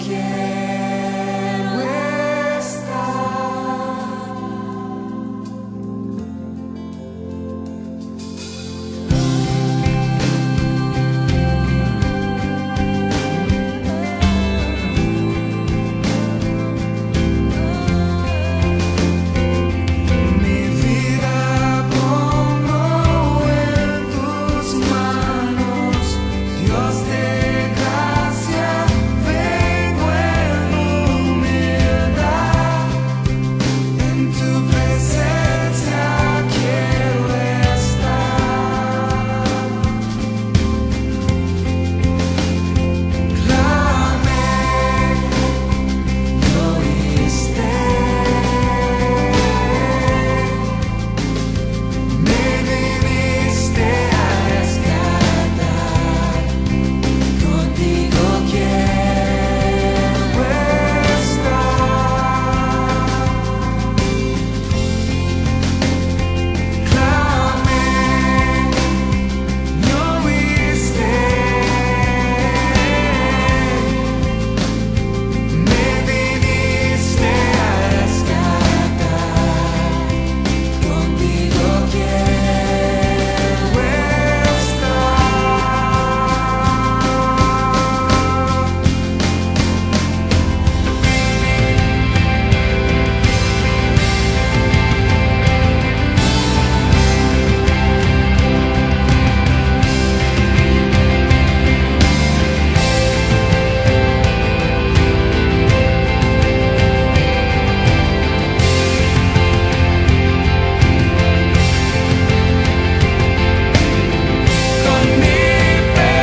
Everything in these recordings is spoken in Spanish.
quiero estar. Mi vida pongo en tus manos, Dios de gracia, vengo en humildad, en tu presencia quiero estar. Clamé, lo oíste, me viniste a rescatar, contigo quiero estar. Clamé, me oíste, me viniste a rescatar, contigo quiero con mi fe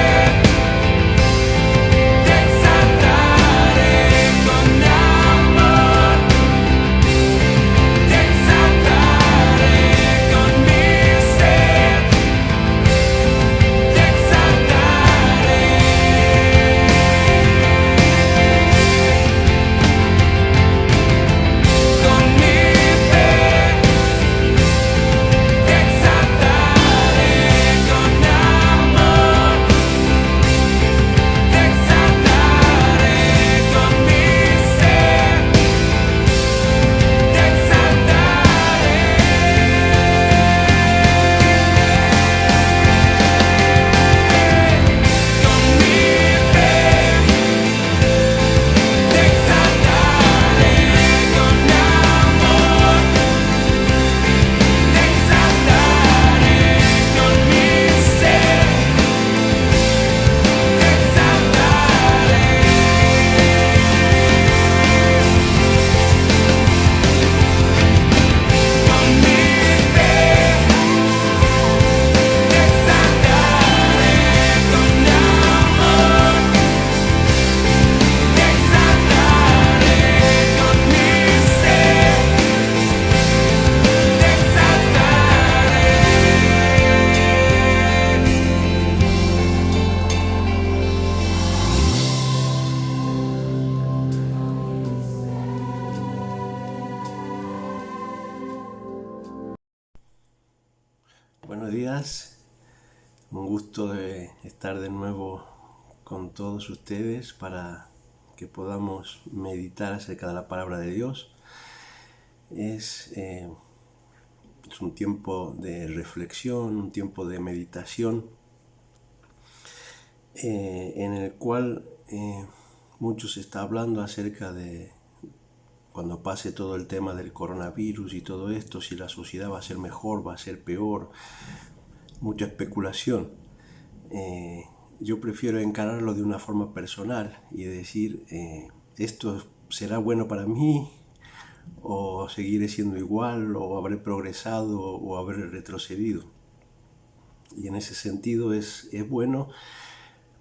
te exaltaré con amor, te exaltaré con mi ser, te exaltaré con mi fe, te exaltaré con amor, te exaltaré con mi ser, te exaltaré con mi fe, te exaltaré con amor, te exaltaré con mi ser, te exaltaré. Con mi fe te exaltaré con amor, te exaltaré con mi ser, te exaltaré. Buenos días, un gusto de estar de nuevo con todos ustedes para que podamos meditar acerca de la palabra de Dios. Es un tiempo de reflexión, un tiempo de meditación en el cual mucho se está hablando acerca de cuando pase todo el tema del coronavirus y todo esto, si la sociedad va a ser mejor, va a ser peor, mucha especulación. Yo prefiero encararlo de una forma personal y decir, ¿esto será bueno para mí? ¿O seguiré siendo igual? ¿O habré progresado? ¿O habré retrocedido? Y en ese sentido es bueno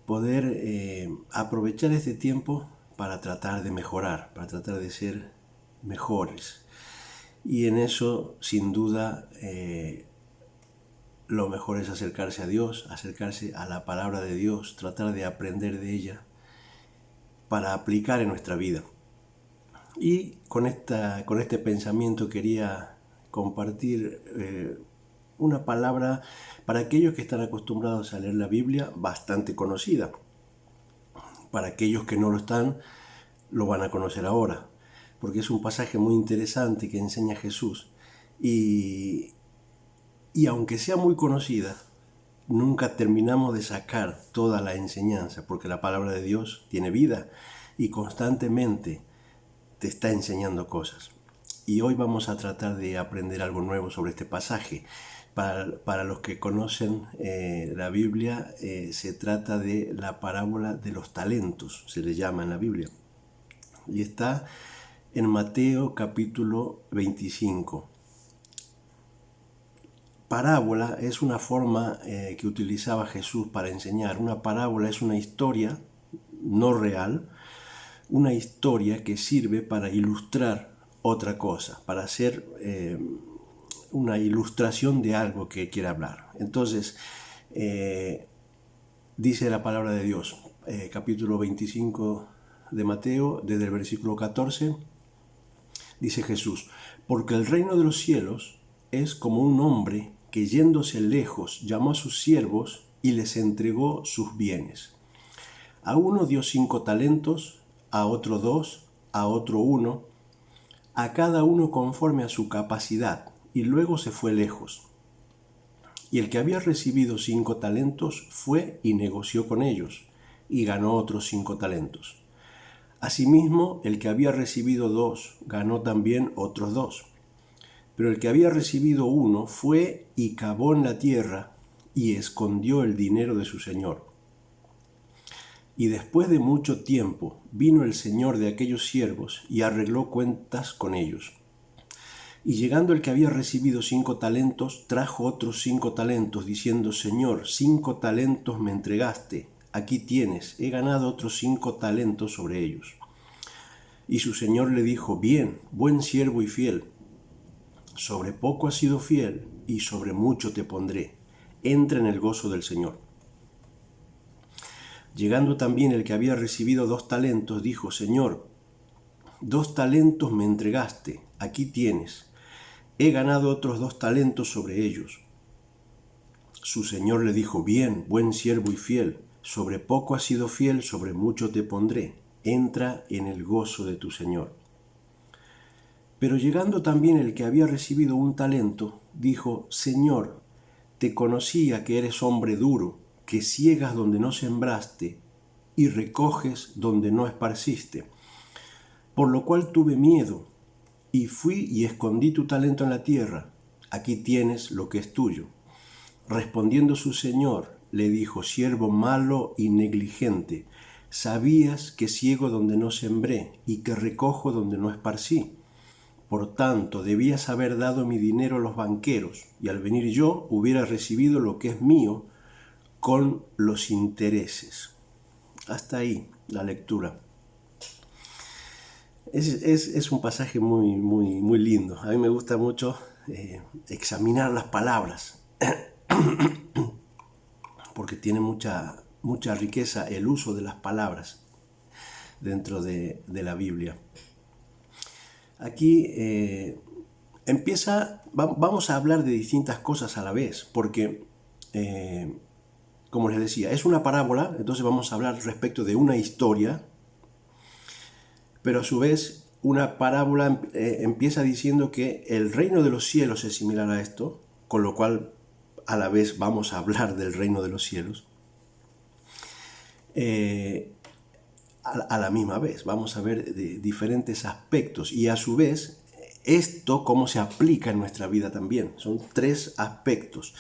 poder aprovechar este tiempo para tratar de mejorar, para tratar de ser mejores. Y en eso, sin duda, lo mejor es acercarse a Dios, acercarse a la palabra de Dios, tratar de aprender de ella para aplicar en nuestra vida. Y con este pensamiento quería compartir una palabra para aquellos que están acostumbrados a leer la Biblia, bastante conocida. Para aquellos que no lo están, lo van a conocer ahora, porque es un pasaje muy interesante que enseña Jesús. Y aunque sea muy conocida, nunca terminamos de sacar toda la enseñanza, porque la palabra de Dios tiene vida y constantemente te está enseñando cosas. Y hoy vamos a tratar de aprender algo nuevo sobre este pasaje. Para los que conocen la Biblia, se trata de la parábola de los talentos, se le llama en la Biblia. Y está en Mateo capítulo 25. Parábola es una forma que utilizaba Jesús para enseñar. Una parábola es una historia no real, una historia que sirve para ilustrar otra cosa, para hacer una ilustración de algo que quiere hablar. Entonces, dice la palabra de Dios, capítulo 25 de Mateo, desde el versículo 14, dice Jesús: porque el reino de los cielos es como un hombre que yéndose lejos llamó a sus siervos y les entregó sus bienes. A uno dio 5 talentos, a otro 2, a otro 1, a cada uno conforme a su capacidad, y luego se fue lejos. Y el que había recibido 5 talentos fue y negoció con ellos, y ganó otros 5 talentos. Asimismo, el que había recibido 2 ganó también otros 2. Pero el que había recibido 1 fue y cavó en la tierra y escondió el dinero de su señor. Y después de mucho tiempo vino el señor de aquellos siervos y arregló cuentas con ellos. Y llegando el que había recibido 5 talentos, trajo otros 5 talentos, diciendo: Señor, 5 talentos me entregaste, aquí tienes, he ganado otros 5 talentos sobre ellos. Y su señor le dijo: bien, buen siervo y fiel, sobre poco has sido fiel, y sobre mucho te pondré, entra en el gozo del Señor. Llegando también el que había recibido 2 talentos, dijo: Señor, 2 talentos me entregaste, aquí tienes, he ganado otros 2 talentos sobre ellos. Su señor le dijo: bien, buen siervo y fiel, sobre poco has sido fiel, sobre mucho te pondré, entra en el gozo de tu señor. Pero llegando también el que había recibido 1 talento, dijo: Señor, te conocía que eres hombre duro, que siegas donde no sembraste y recoges donde no esparciste. Por lo cual tuve miedo, y fui y escondí tu talento en la tierra. Aquí tienes lo que es tuyo. Respondiendo su señor, le dijo: siervo malo y negligente, sabías que siego donde no sembré y que recojo donde no esparcí. Por tanto, debías haber dado mi dinero a los banqueros, y al venir yo hubiera recibido lo que es mío con los intereses. Hasta ahí la lectura. Es un pasaje muy lindo. A mí me gusta mucho examinar las palabras, porque tiene mucha riqueza el uso de las palabras dentro de la Biblia. Aquí vamos a hablar de distintas cosas a la vez, porque, como les decía, es una parábola, entonces vamos a hablar respecto de una historia, pero a su vez una parábola empieza diciendo que el reino de los cielos es similar a esto, con lo cual a la vez vamos a hablar del reino de los cielos. A la misma vez vamos a ver de diferentes aspectos, y a su vez esto cómo se aplica en nuestra vida también. Son 3 aspectos.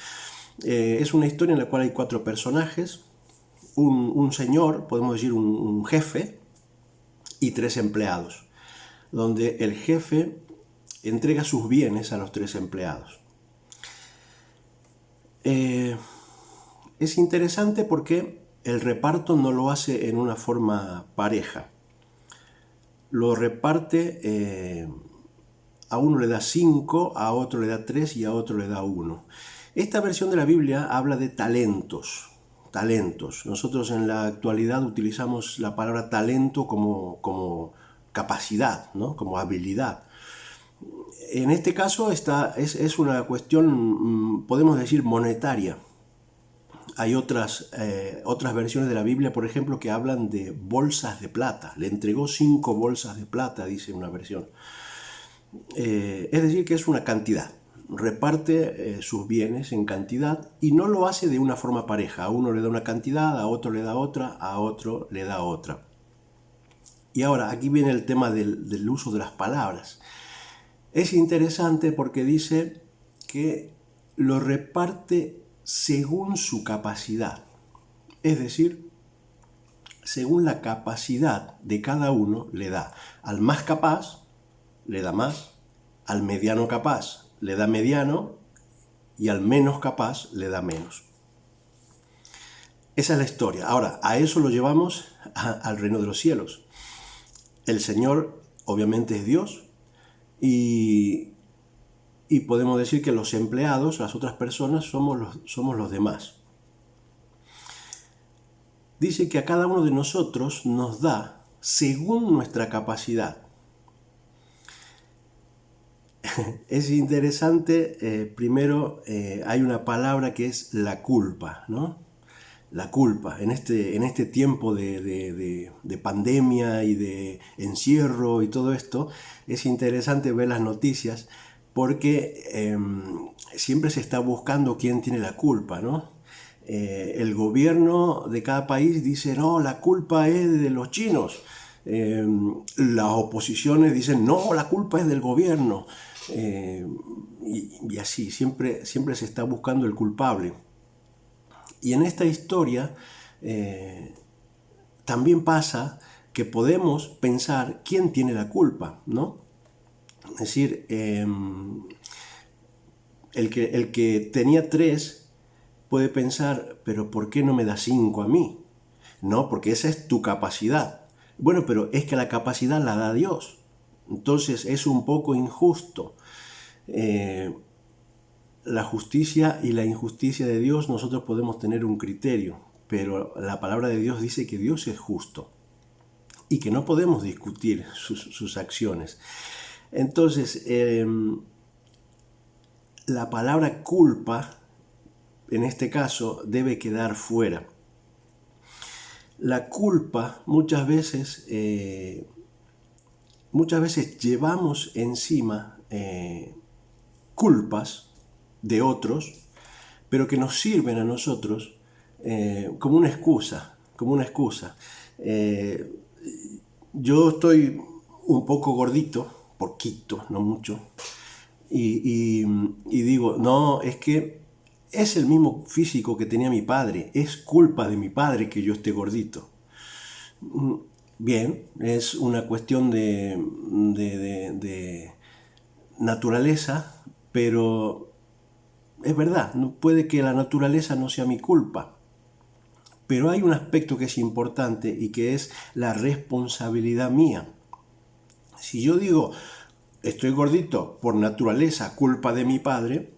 Es una historia en la cual hay 4 personajes, un señor, podemos decir un jefe, y 3 empleados, donde el jefe entrega sus bienes a los 3 empleados. Es interesante porque el reparto no lo hace en una forma pareja. Lo reparte, a uno le da 5, a otro le da 3 y a otro le da 1. Esta versión de la Biblia habla de talentos. Nosotros en la actualidad utilizamos la palabra talento como capacidad, ¿no? Como habilidad. En este caso es una cuestión, podemos decir, monetaria. Hay otras versiones de la Biblia, por ejemplo, que hablan de bolsas de plata. Le entregó 5 bolsas de plata, dice una versión. Es decir, que es una cantidad. Reparte sus bienes en cantidad y no lo hace de una forma pareja. A uno le da una cantidad, a otro le da otra, a otro le da otra. Y ahora, aquí viene el tema del uso de las palabras. Es interesante porque dice que lo reparte según su capacidad. Es decir, según la capacidad de cada uno le da. Al más capaz le da más, al mediano capaz le da mediano y al menos capaz le da menos. Esa es la historia. Ahora, a eso lo llevamos al reino de los cielos. El Señor obviamente es Dios y podemos decir que los empleados, las otras personas, somos los demás. Dice que a cada uno de nosotros nos da según nuestra capacidad. Es interesante, primero hay una palabra que es la culpa, ¿no? La culpa, en este tiempo de pandemia y de encierro y todo esto, es interesante ver las noticias porque siempre se está buscando quién tiene la culpa, ¿no? El gobierno de cada país dice, no, la culpa es de los chinos. Las oposiciones dicen, no, la culpa es del gobierno. Y así, siempre se está buscando el culpable. Y en esta historia también pasa que podemos pensar quién tiene la culpa, ¿no? Es decir, el que tenía 3 puede pensar, pero ¿por qué no me da 5 a mí? No, porque esa es tu capacidad. Bueno, pero es que la capacidad la da Dios. Entonces es un poco injusto. La justicia y la injusticia de Dios, nosotros podemos tener un criterio, pero la palabra de Dios dice que Dios es justo y que no podemos discutir sus acciones. Entonces, la palabra culpa, en este caso, debe quedar fuera. La culpa muchas veces llevamos encima culpas de otros, pero que nos sirven a nosotros como una excusa. Yo estoy un poco gordito, poquito, no mucho, y digo, no, es que es el mismo físico que tenía mi padre, es culpa de mi padre que yo esté gordito. Bien, es una cuestión de naturaleza, pero es verdad, no puede que la naturaleza no sea mi culpa. Pero hay un aspecto que es importante y que es la responsabilidad mía. Si yo digo, estoy gordito por naturaleza, culpa de mi padre,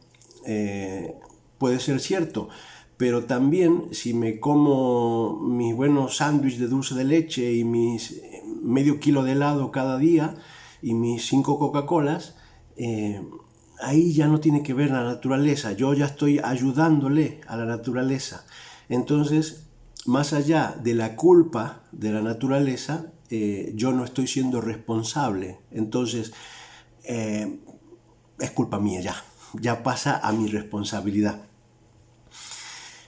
puede ser cierto, pero también si me como mis buenos sándwiches de dulce de leche y mis medio kilo de helado cada día y mis 5 Coca-Colas, ahí ya no tiene que ver la naturaleza, yo ya estoy ayudándole a la naturaleza. Entonces, más allá de la culpa de la naturaleza, yo no estoy siendo responsable. Entonces, es culpa mía ya pasa a mi responsabilidad.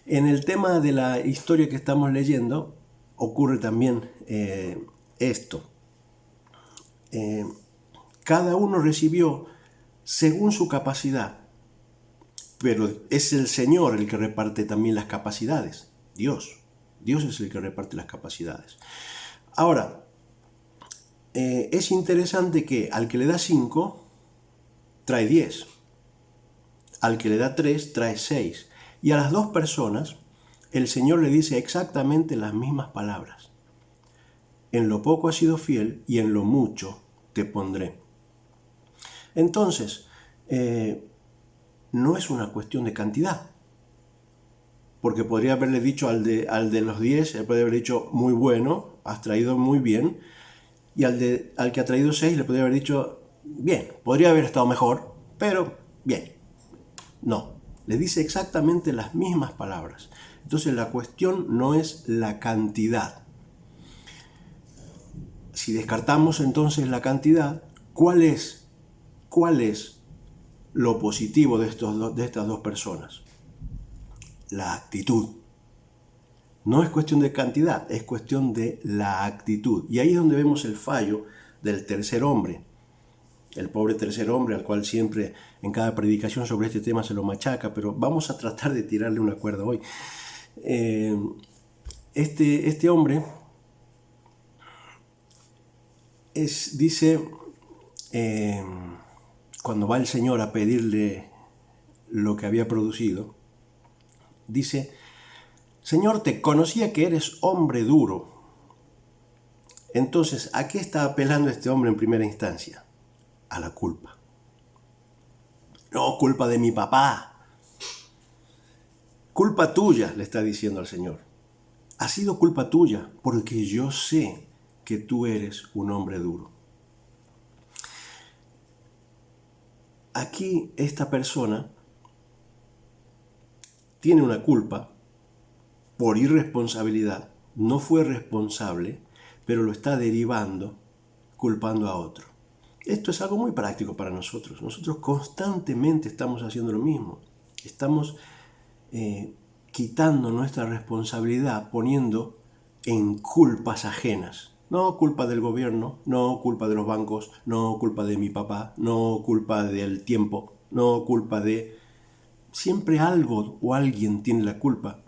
En el tema de la historia que estamos leyendo, ocurre también esto. Cada uno recibió según su capacidad, pero es el Señor el que reparte también las capacidades. Dios es el que reparte las capacidades. Ahora, es interesante que al que le da 5, trae 10. Al que le da 3, trae 6. Y a las 2 personas, el Señor le dice exactamente las mismas palabras. En lo poco has sido fiel y en lo mucho te pondré. Entonces, no es una cuestión de cantidad. Porque podría haberle dicho al de los 10, él podría haber dicho, muy bueno, has traído muy bien. Y al que ha traído 6, le podría haber dicho, bien, podría haber estado mejor, pero bien. No, le dice exactamente las mismas palabras. Entonces la cuestión no es la cantidad. Si descartamos entonces la cantidad, ¿cuál es lo positivo de estas dos personas? La actitud. No es cuestión de cantidad, es cuestión de la actitud. Y ahí es donde vemos el fallo del tercer hombre. El pobre tercer hombre al cual siempre en cada predicación sobre este tema se lo machaca, pero vamos a tratar de tirarle una cuerda hoy. Este hombre dice, cuando va el Señor a pedirle lo que había producido, dice: Señor, te conocía que eres hombre duro. Entonces, ¿a qué está apelando este hombre en primera instancia? A la culpa. No, culpa de mi papá. Culpa tuya, le está diciendo al Señor. Ha sido culpa tuya, porque yo sé que tú eres un hombre duro. Aquí esta persona tiene una culpa por irresponsabilidad. No fue responsable, pero lo está derivando, culpando a otro. Esto es algo muy práctico para nosotros. Nosotros constantemente estamos haciendo lo mismo. Estamos quitando nuestra responsabilidad, poniendo en culpas ajenas. No culpa del gobierno, no culpa de los bancos, no culpa de mi papá, no culpa del tiempo, no culpa de... Siempre algo o alguien tiene la culpa,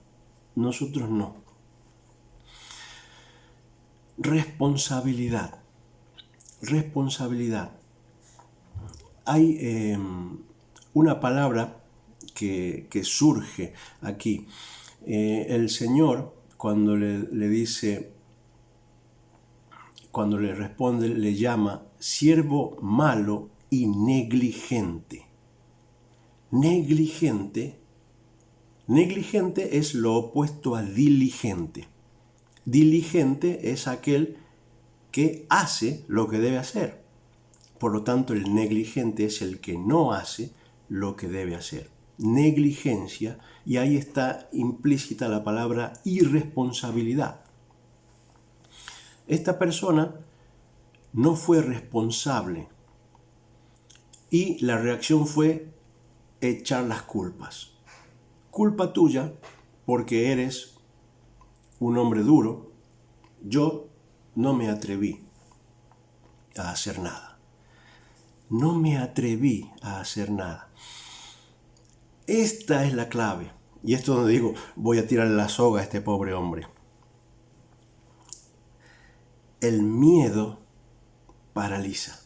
nosotros no. Responsabilidad. Responsabilidad. Hay una palabra que surge aquí. El Señor, cuando le dice, cuando le responde, le llama siervo malo y negligente. Negligente es lo opuesto a diligente. Diligente es aquel que hace lo que debe hacer. Por lo tanto, el negligente es el que no hace lo que debe hacer. Negligencia, y ahí está implícita la palabra irresponsabilidad. Esta persona no fue responsable y la reacción fue echar las culpas. Culpa tuya porque eres un hombre duro. Yo no me atreví a hacer nada. No me atreví a hacer nada. Esta es la clave. Y esto es donde digo, voy a tirarle la soga a este pobre hombre. El miedo paraliza.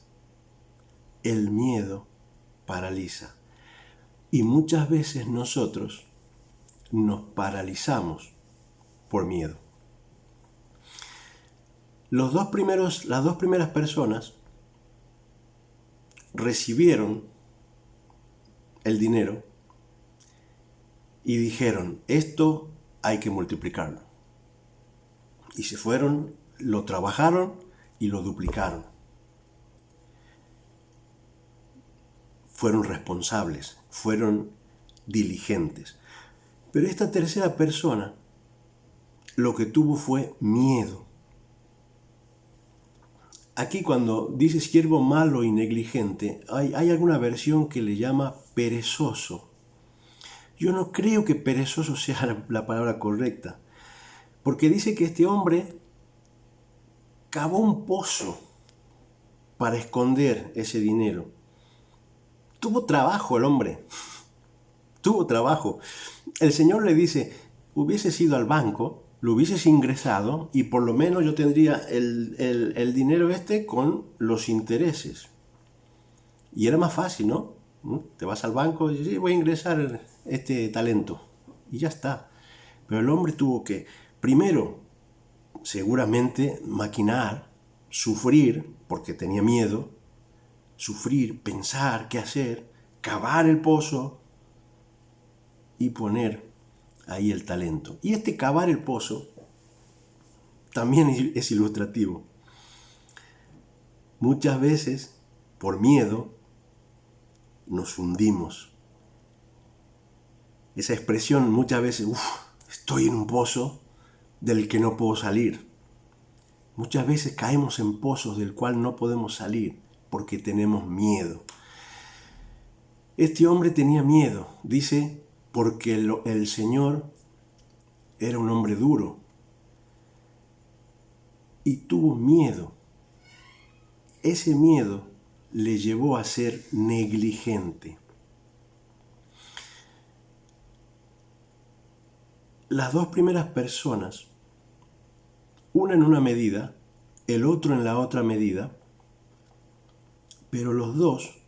El miedo paraliza. Y muchas veces nosotros nos paralizamos por miedo. Las dos primeras personas recibieron el dinero y dijeron, esto hay que multiplicarlo. Y se fueron, lo trabajaron y lo duplicaron. Fueron responsables, fueron diligentes. Pero esta tercera persona lo que tuvo fue miedo. Aquí cuando dice siervo malo y negligente, hay alguna versión que le llama perezoso. Yo no creo que perezoso sea la palabra correcta, porque dice que este hombre cavó un pozo para esconder ese dinero. Tuvo trabajo el hombre, tuvo trabajo. El Señor le dice, hubieses ido al banco, lo hubieses ingresado y por lo menos yo tendría el dinero con los intereses. Y era más fácil, ¿no? Te vas al banco y dices, sí, voy a ingresar este talento. Y ya está. Pero el hombre tuvo que, primero, seguramente maquinar, sufrir, porque tenía miedo, sufrir, pensar qué hacer, cavar el pozo y poner ahí el talento. Y cavar el pozo también es ilustrativo. Muchas veces, por miedo, nos hundimos. Esa expresión muchas veces, Estoy en un pozo del que no puedo salir. Muchas veces caemos en pozos del cual no podemos salir porque tenemos miedo. Este hombre tenía miedo, dice, porque el Señor era un hombre duro y tuvo miedo. Ese miedo le llevó a ser negligente. Las dos primeras personas, una en una medida, el otro en la otra medida, pero los dos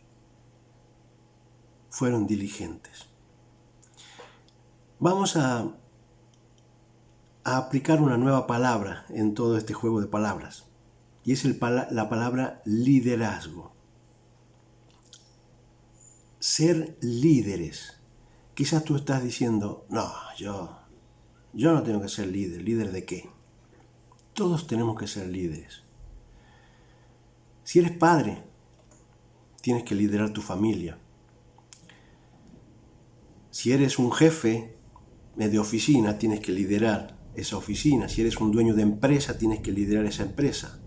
fueron diligentes. Vamos a aplicar una nueva palabra en todo este juego de palabras, y es la palabra liderazgo. Ser líderes. Quizás tú estás diciendo, no, yo no tengo que ser líder. ¿Líder de qué? Todos tenemos que ser líderes. Si eres padre, tienes que liderar tu familia. Si eres un jefe de oficina, tienes que liderar esa oficina. Si eres un dueño de empresa, tienes que liderar esa empresa.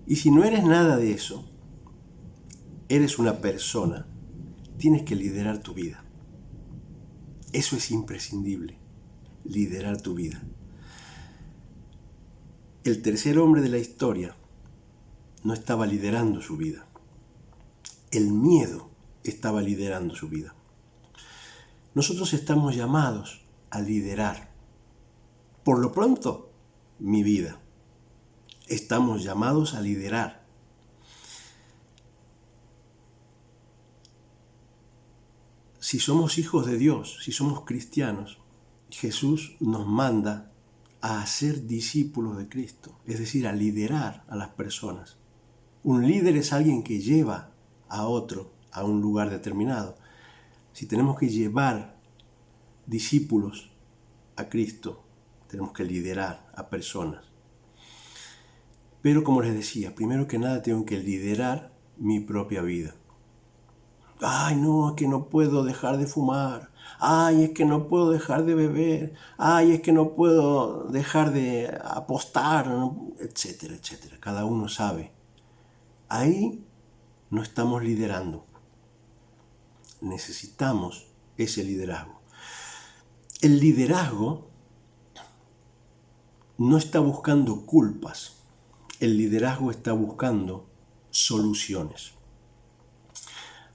Y si no eres nada de eso, eres una persona, tienes que liderar tu vida. Eso es imprescindible, liderar tu vida. El tercer hombre de la historia no estaba liderando su vida. El miedo estaba liderando su vida. Nosotros estamos llamados a liderar. Por lo pronto, mi vida. Estamos llamados a liderar. Si somos hijos de Dios, si somos cristianos, Jesús nos manda a ser discípulos de Cristo, es decir, a liderar a las personas. Un líder es alguien que lleva a otro a un lugar determinado. Si tenemos que llevar discípulos a Cristo, tenemos que liderar a personas. Pero como les decía, primero que nada tengo que liderar mi propia vida. Ay, no, es que no puedo dejar de fumar. Ay, es que no puedo dejar de beber. Ay, es que no puedo dejar de apostar, ¿no? Etcétera, etcétera. Cada uno sabe. Ahí no estamos liderando. Necesitamos ese liderazgo. El liderazgo no está buscando culpas. El liderazgo está buscando soluciones.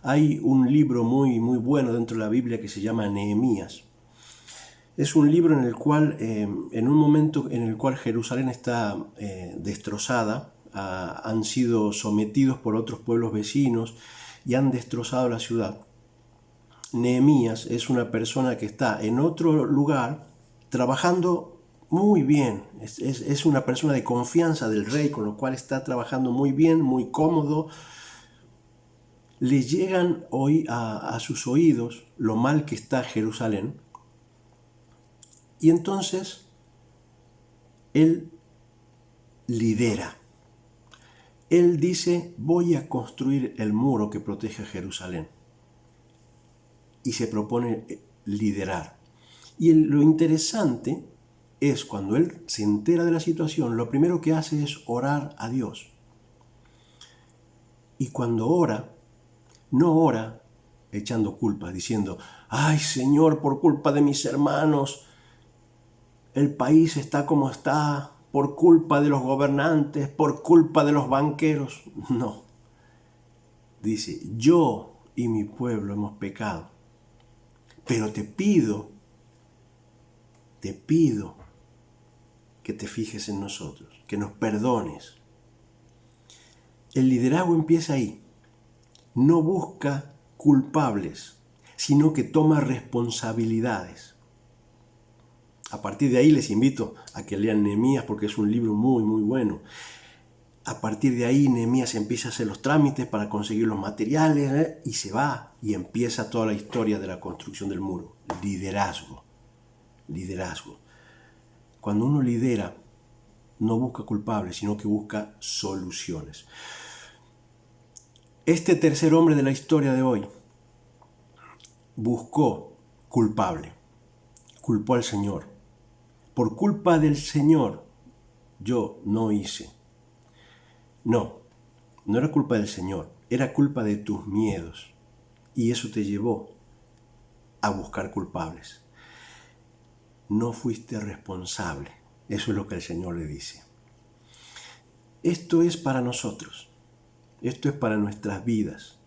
Hay un libro muy bueno dentro de la Biblia que se llama Nehemías. Es un libro en el cual, en un momento en el cual Jerusalén está destrozada, han sido sometidos por otros pueblos vecinos y han destrozado la ciudad. Nehemías es una persona que está en otro lugar trabajando muy bien. Es una persona de confianza del rey, con lo cual está trabajando muy bien, muy cómodo. Le llegan hoy a sus oídos lo mal que está Jerusalén. Y entonces él lidera. Él dice, voy a construir el muro que protege a Jerusalén. Y se propone liderar. Y lo interesante es cuando él se entera de la situación, lo primero que hace es orar a Dios. Y cuando ora, no ora echando culpas, diciendo, ay Señor, por culpa de mis hermanos, el país está como está, por culpa de los gobernantes, por culpa de los banqueros. No. Dice, yo y mi pueblo hemos pecado, pero te pido que te fijes en nosotros, que nos perdones. El liderazgo empieza ahí. No busca culpables, sino que toma responsabilidades. A partir de ahí les invito a que lean Nehemías porque es un libro muy bueno. A partir de ahí Nehemías empieza a hacer los trámites para conseguir los materiales y se va y empieza toda la historia de la construcción del muro. Liderazgo. Cuando uno lidera, no busca culpables, sino que busca soluciones. Este tercer hombre de la historia de hoy buscó culpable. culpó al Señor. Por culpa del Señor, yo no hice. No, no era culpa del Señor, era culpa de tus miedos. Y eso te llevó a buscar culpables. No fuiste responsable. Eso es lo que el Señor le dice. Esto es para nosotros. Esto es para nuestras vidas.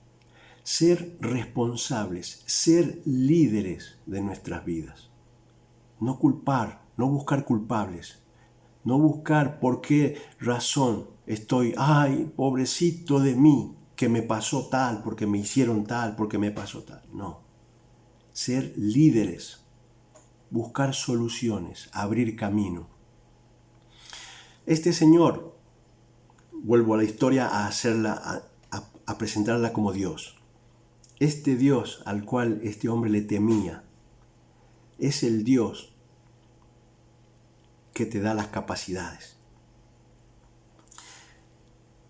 Ser responsables, ser líderes de nuestras vidas. No culpar, no buscar culpables. No buscar por qué razón estoy, ay, pobrecito de mí, que me pasó tal, porque me hicieron tal, porque me pasó tal. No. Ser líderes, buscar soluciones, abrir camino. Este señor, vuelvo a la historia a hacerla, a presentarla como Dios. Este Dios al cual este hombre le temía, es el Dios que te da las capacidades.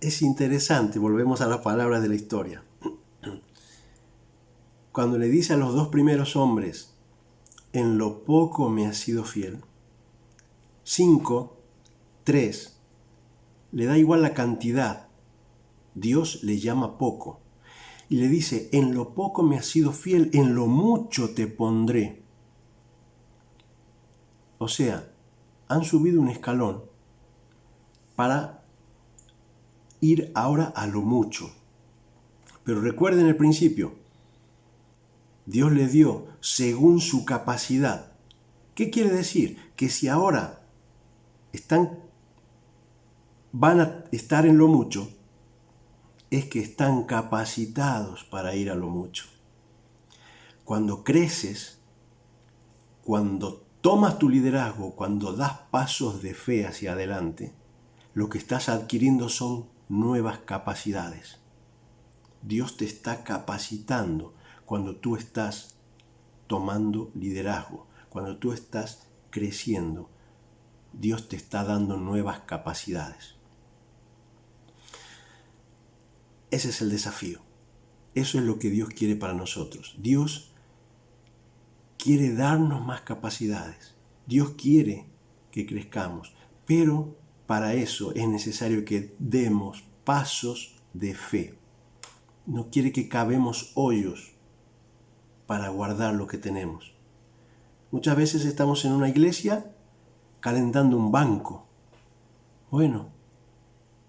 Es interesante, volvemos a las palabras de la historia. Cuando le dice a los dos primeros hombres, en lo poco me has sido fiel, 5, 3, le da igual la cantidad, Dios le llama poco, y le dice, en lo poco me has sido fiel, en lo mucho te pondré. O sea, han subido un escalón para ir ahora a lo mucho. Pero recuerden el principio, Dios le dio según su capacidad. ¿Qué quiere decir? Que si ahora van a estar en lo mucho, es que están capacitados para ir a lo mucho. Cuando creces, cuando tomas tu liderazgo, cuando das pasos de fe hacia adelante, lo que estás adquiriendo son nuevas capacidades. Dios te está capacitando cuando tú estás tomando liderazgo, cuando tú estás creciendo. Dios te está dando nuevas capacidades. Ese es el desafío. Eso es lo que Dios quiere para nosotros. Dios quiere darnos más capacidades. Dios quiere que crezcamos, pero para eso es necesario que demos pasos de fe. No quiere que cavemos hoyos para guardar lo que tenemos. Muchas veces estamos en una iglesia calentando un banco. Bueno,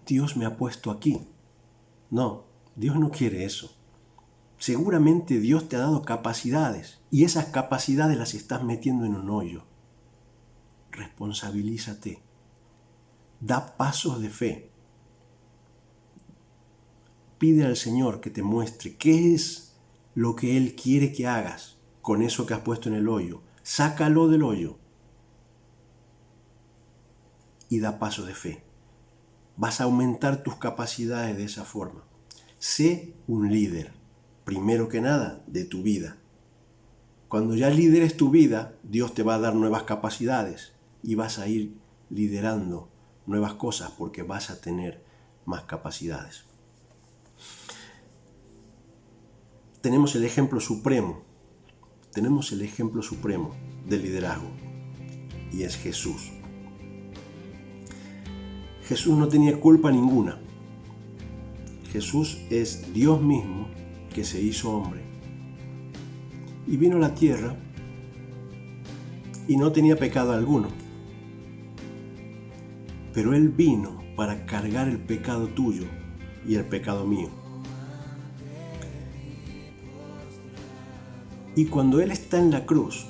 Dios me ha puesto aquí. No, Dios no quiere eso. Seguramente Dios te ha dado capacidades y esas capacidades las estás metiendo en un hoyo. Responsabilízate. Da pasos de fe. Pide al Señor que te muestre qué es lo que Él quiere que hagas con eso que has puesto en el hoyo. Sácalo del hoyo y da pasos de fe. Vas a aumentar tus capacidades de esa forma. Sé un líder, primero que nada, de tu vida. Cuando ya lideres tu vida, Dios te va a dar nuevas capacidades y vas a ir liderando nuevas cosas porque vas a tener más capacidades. Tenemos el ejemplo supremo del liderazgo y es Jesús. Jesús no tenía culpa ninguna. Jesús es Dios mismo que se hizo hombre y vino a la tierra y no tenía pecado alguno. Pero Él vino para cargar el pecado tuyo y el pecado mío. Y cuando Él está en la cruz,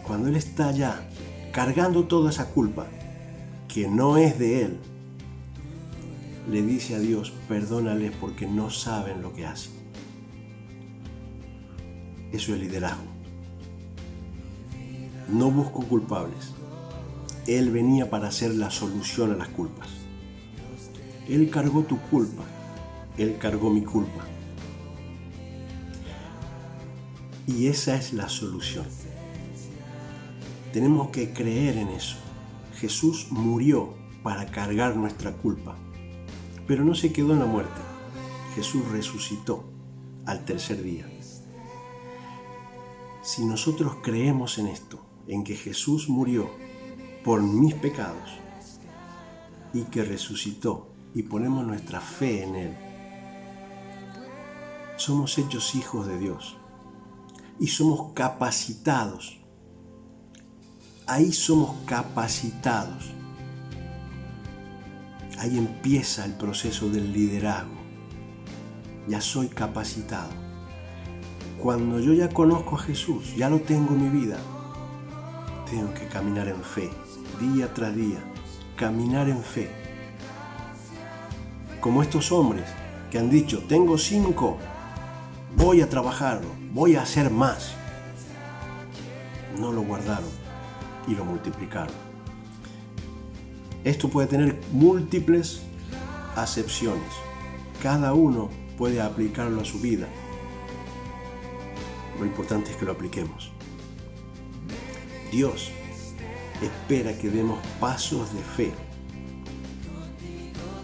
cuando Él está allá cargando toda esa culpa que no es de Él, le dice a Dios, perdónales porque no saben lo que hacen. Eso es liderazgo. No busco culpables. Él venía para hacer la solución a las culpas. Él cargó tu culpa. Él cargó mi culpa. Y esa es la solución. Tenemos que creer en eso. Jesús murió para cargar nuestra culpa. Pero no se quedó en la muerte. Jesús resucitó al tercer día. Si nosotros creemos en esto, en que Jesús murió por mis pecados y que resucitó y ponemos nuestra fe en Él, somos hechos hijos de Dios y somos capacitados. Ahí somos capacitados. Ahí empieza el proceso del liderazgo. Ya soy capacitado. Cuando yo ya conozco a Jesús, ya lo tengo en mi vida, tengo que caminar en fe, día tras día, caminar en fe. Como estos hombres que han dicho, tengo 5, voy a trabajarlo, voy a hacer más. No lo guardaron y lo multiplicaron. Esto puede tener múltiples acepciones. Cada uno puede aplicarlo a su vida. Lo importante es que lo apliquemos. Dios espera que demos pasos de fe,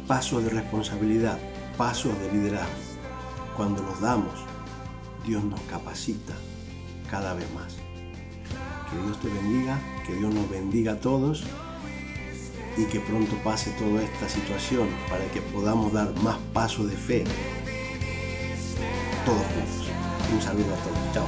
pasos de responsabilidad, pasos de liderazgo. Cuando los damos, Dios nos capacita cada vez más. Que Dios te bendiga, que Dios nos bendiga a todos y que pronto pase toda esta situación para que podamos dar más pasos de fe todos juntos. Un saludo a todos. Chao.